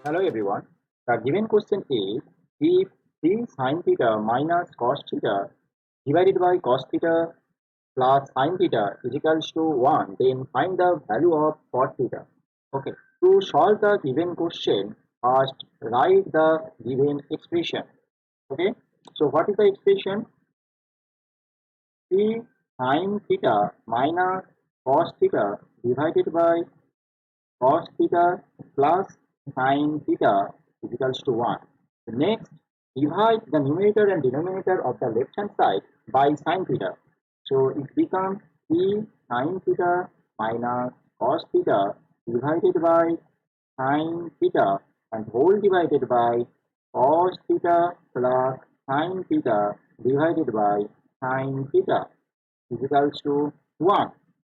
Hello everyone. The given question is if 3 sin theta minus cos theta divided by cos theta plus sin theta is equals to 1, then find the value of cos theta. Okay. To solve the given question, first write the given expression. Okay. So what is the expression? 3 sin theta minus cos theta divided by cos theta plus sin theta is equals to 1. Next, divide the numerator and denominator of the left hand side by sin theta. So it becomes 3 sin theta minus cos theta divided by sin theta and whole divided by cos theta plus sin theta divided by sin theta is equals to 1.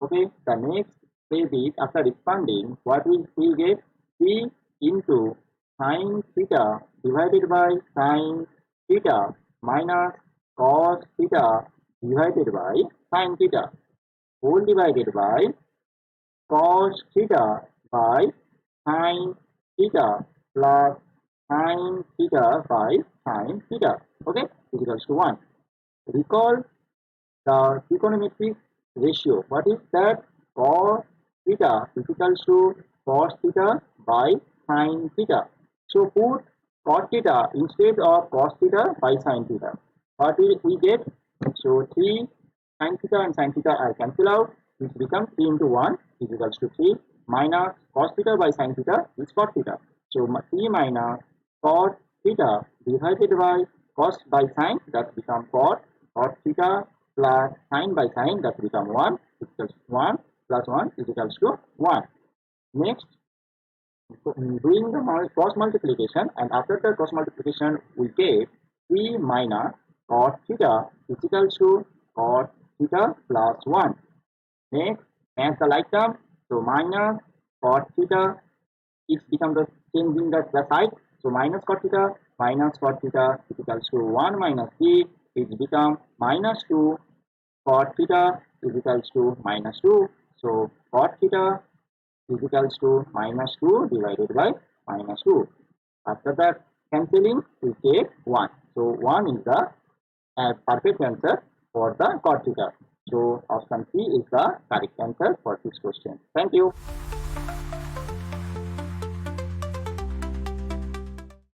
Okay, the next step is after expanding, what we get 3 into sin theta divided by sin theta minus cos theta divided by sin theta whole divided by cos theta by sin theta plus sin theta by sin theta. Okay, is equals to 1. Recall the trigonometric ratio. What is that? Cos theta is equals to cos theta by sin theta. So put cos theta instead of cos theta by sin theta. What will we get? So 3 sin theta and sin theta are cancelled out. It becomes 3 into 1 is equals to 3 minus cos theta by sin theta is cos theta. So 3 minus cos theta divided by cos by sin, that becomes cos theta plus sin by sin, that becomes 1 equals 1 plus 1 is equals to 1. Next, doing the cross multiplication, and after the cross multiplication we get 3 minus cos theta is equals to cos theta plus 1. Next, as the like term, so minus cos theta, it becomes the changing the side. So minus cos theta is equals to 1 minus 3, it becomes minus 2 cot theta is equals to minus 2. So cot theta is equals to minus 2 divided by minus 2. After that cancelling, we get 1. So 1 is the perfect answer for the cot theta. So option C is the correct answer for this question. Thank you.